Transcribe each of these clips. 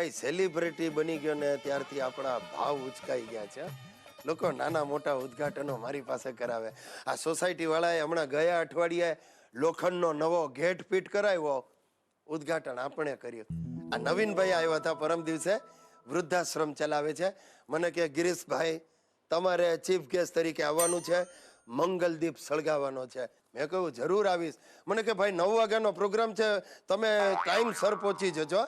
ભાઈ સેલિબ્રિટી બની ગયો ને ત્યારથી આપણા ભાવ ઉચકાઈ ગયા છે. લોકો નાના મોટા ઉદ્ઘાટનો મારી પાસે કરાવે. આ સોસાયટી વાળાએ હમણાં ગયા અઠવાડિયે લોખંડનો નવો ગેટ ફિટ કરાવ્યો, ઉદ્ઘાટન આપણે કર્યું. આ નવીનભાઈ આવ્યા હતા પરમ દિવસે, વૃદ્ધાશ્રમ ચલાવે છે. મને કે ગિરીશભાઈ તમારે ચીફ ગેસ્ટ તરીકે આવવાનું છે, મંગલદીપ સળગાવવાનો છે. મેં કહ્યું જરૂર આવીશ. મને કે ભાઈ 9 વાગ્યાનો પ્રોગ્રામ છે, તમે ટાઈમસર પહોંચી જજો.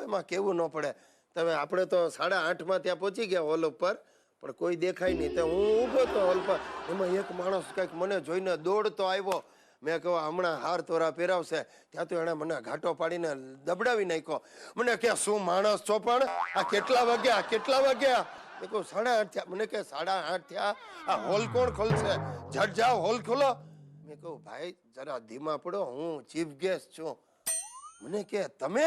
એમાં કેવું ન પડે. તમે આપણે તો 8:30 ત્યાં પહોંચી ગયા હોલ ઉપર, પણ કોઈ દેખાય નહીં. તો હું ઊભો તો હોલ પર, એમાં એક માણસ કંઈક મને જોઈને દોડતો આવ્યો. મેં કહ્યું હમણાં હાર તોરા પહેરાવશે. ત્યાં તો એણે મને ઘાટો પાડીને દબડાવી નાખ્યો. મને કે શું માણસ છો પણ, આ કેટલા વાગ્યા? મેં કહું 8:30 થયા. મને કે 8:30 થયા, આ હોલ કોણ ખોલશે? ઝટ જાઓ હોલ ખોલો. મેં કહું ભાઈ જરા ધીમા પડો, હું ચીફ ગેસ્ટ છું. મને કે તમે?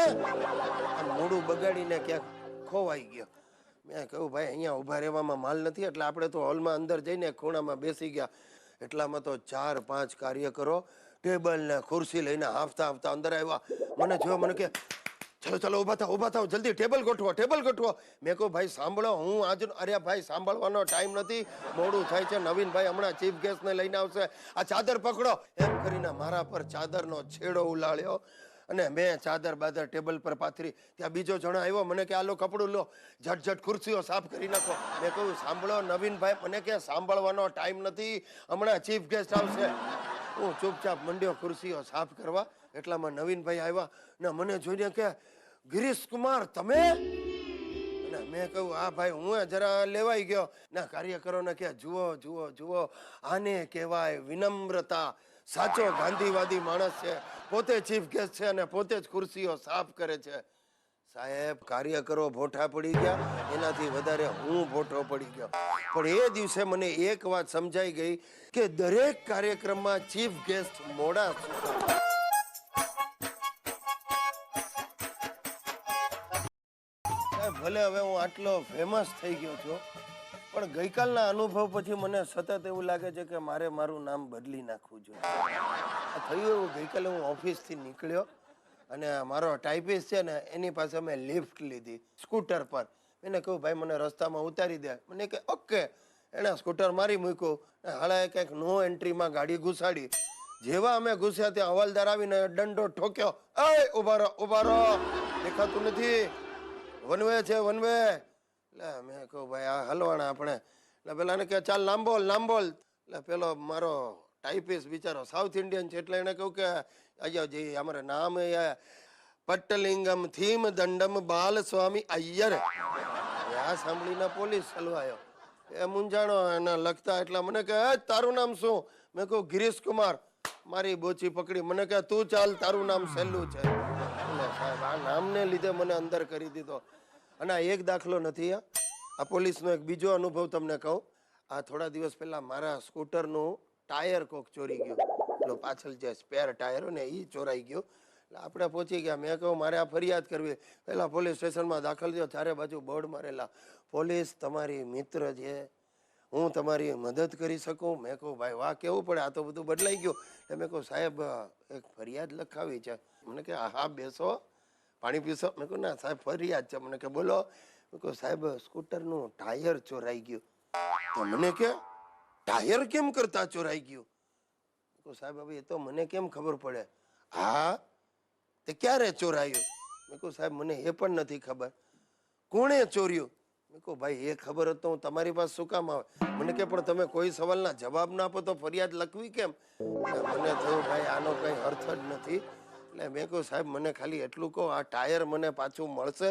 મોડું બગાડીને ક્યાંક ખોવાઈ ગયો. મેં કહ્યું ભાઈ અહીંયા ઊભા રહેવામાં માલ નથી, એટલે આપણે તો હોલમાં અંદર જઈને ખૂણામાં બેસી ગયા. એટલામાં તો 4-5 કાર્યકરો ટેબલ ને ખુરશી લઈને હાંફતા અંદર આવ્યા. મને જોયો, મને કે ચલો ઊભા થાવ જલ્દી ટેબલ ગોઠવો. મેં કહું ભાઈ સાંભળો, હું આજ અરે ભાઈ સાંભળવાનો ટાઈમ નથી, મોડું થાય છે. નવીનભાઈ હમણાં ચીફ ગેસ્ટને લઈને આવશે, આ ચાદર પકડો. એમ કરીને મારા પર ચાદરનો છેડો ઉલાળ્યો અને મેં ચાદર બાદર ટેબલ પર પાથરી. ત્યાં બીજો જણો આવ્યો, મને કે આ લો કપડું લો, ઝટ ખુરશીઓ સાફ કરી નાખો. મેં કહ્યું સાંભળો નવીનભાઈ, મને કે સાંભળવાનો ટાઈમ નથી, હમણાં ચીફ ગેસ્ટ આવશે. હું ચૂપચાપ મંડ્યો ખુરશીઓ સાફ કરવા. એટલામાં નવીનભાઈ આવ્યા ને મને જોઈને કે ગિરીશ કુમાર તમે? અને મેં કહ્યું હા ભાઈ, હું જરા લેવાઈ ગયો. ના કાર્યકરોને કે જુઓ, આને કહેવાય વિનમ્રતા. સાચો ગાંધીવાદી માણસ છે, પોતે ચીફ ગેસ્ટ છે અને પોતે જ ખુરશીઓ સાફ કરે છે. સાહેબ કાર્યકરો ભોઠા પડી ગયા, એનાથી વધારે હું ભોઠો પડી ગયો. પણ એ દિવસે મને એક વાત સમજાઈ ગઈ કે દરેક કાર્યક્રમમાં ચીફ ગેસ્ટ મોડા સુતા. ભલે હવે હું આટલો ફેમસ થઈ ગયો છું, પણ ગઈકાલના અનુભવ પછી મને સતત એવું લાગે છે કે મારે મારું નામ બદલી નાખવું જોઈએ. થયું એવું, ગઈકાલે હું ઓફિસથી નીકળ્યો અને મારો ટાઈપિસ્ટ છે ને એની પાસે મેં લિફ્ટ લીધી સ્કૂટર પર. એને કહ્યું ભાઈ મને રસ્તામાં ઉતારી દે. મને કે ઓકે. એણે સ્કૂટર મારી મૂક્યું, હાળાએ કંઈક નો એન્ટ્રીમાં ગાડી ઘુસાડી. જેવા અમે ઘૂસ્યા ત્યાં હવાલદાર આવીને દંડો ઠોક્યો. ઉભા રહો, દેખાતું નથી, વન વે છે. એટલે મેં કહું ભાઈ આ હલવાણા આપણે. એટલે પેલાને કે ચાલ લાંબોલ. એટલે પેલો મારો ટાઈપિસ્ટ બિચારો સાઉથ ઇન્ડિયન છે, એટલે એને કહું કે અయ్యాજી અમારે નામ પટ્ટલિંગમ થીમ દંડમ બાલ સ્વામી અય્યર. આ સાંભળીને પોલીસ હલવાયો. એ મૂંઝાણો એને લખતા. એટલે મને કે તારું નામ શું? મેં કહું ગિરીશ કુમાર. મારી બોચી પકડી. મને કે તું ચાલ, તારું નામ સહેલું છે. સાહેબ આ નામને લીધે મને અંદર કરી દીધો. અને આ એક દાખલો નથી, આ પોલીસનો એક બીજો અનુભવ તમને કહું. આ થોડા દિવસ પહેલા મારા સ્કૂટરનું ટાયર કોક ચોરી ગયું. પેલો પાછળ જે સ્પેર ટાયર હોય ને એ ચોરાઈ ગયું. એટલે આપણે પહોંચી ગયા. મેં કહું મારે આ ફરિયાદ કરવી. પહેલા પોલીસ સ્ટેશનમાં દાખલ થયો, ચારે બાજુ બોર્ડ મારેલા, પોલીસ તમારી મિત્ર છે, હું તમારી મદદ કરી શકું. મેં કહું ભાઈ વાહ, કેવું પડે, આ તો બધું બદલાઈ ગયું. એટલે મેં કહું સાહેબ એક ફરિયાદ લખાવી છે. મને કે હા બેસો, પાણી પીશો? મેં કહું ના સાહેબ ફરિયાદ છે. મને કે બોલો. મેં કહું સાહેબ સ્કૂટરનું ટાયર ચોરાઈ ગયું. તો મને કે ટાયર કેમ કરતા ચોરાઈ ગયું? મેં કહું સાહેબ હવે એ તો મને કેમ ખબર પડે? હા તે ક્યારે ચોરાયું? મેં કહું સાહેબ મને એ પણ નથી ખબર. કોણે ચોર્યું? મેં કહું ભાઈ એ ખબર હોત તો હું તમારી પાસે શું કામ આવે? મને કે પણ તમે કોઈ સવાલના જવાબ ના આપો તો ફરિયાદ લખવી કેમ? મને થયું ભાઈ આનો કઈ અર્થ જ નથી. એટલે મેં કહું સાહેબ મને ખાલી એટલું કહો, આ ટાયર મને પાછું મળશે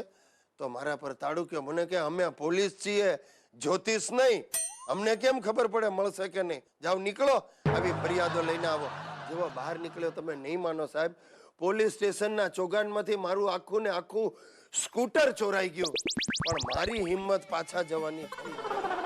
તો મારા પર તાળું કયો. મને કે અમે પોલીસ છીએ, જ્યોતિષ નહીં, અમને કેમ ખબર પડે મળશે કે નહીં? જાઓ નીકળો, આવી ફરિયાદો લઈને આવો. જેવો બહાર નીકળ્યો તમે નહીં માનો સાહેબ, પોલીસ સ્ટેશનના ચોગાનમાંથી મારું આખું ને આખું સ્કૂટર ચોરાઈ ગયું. પણ મારી હિંમત પાછા જવાની થઈ.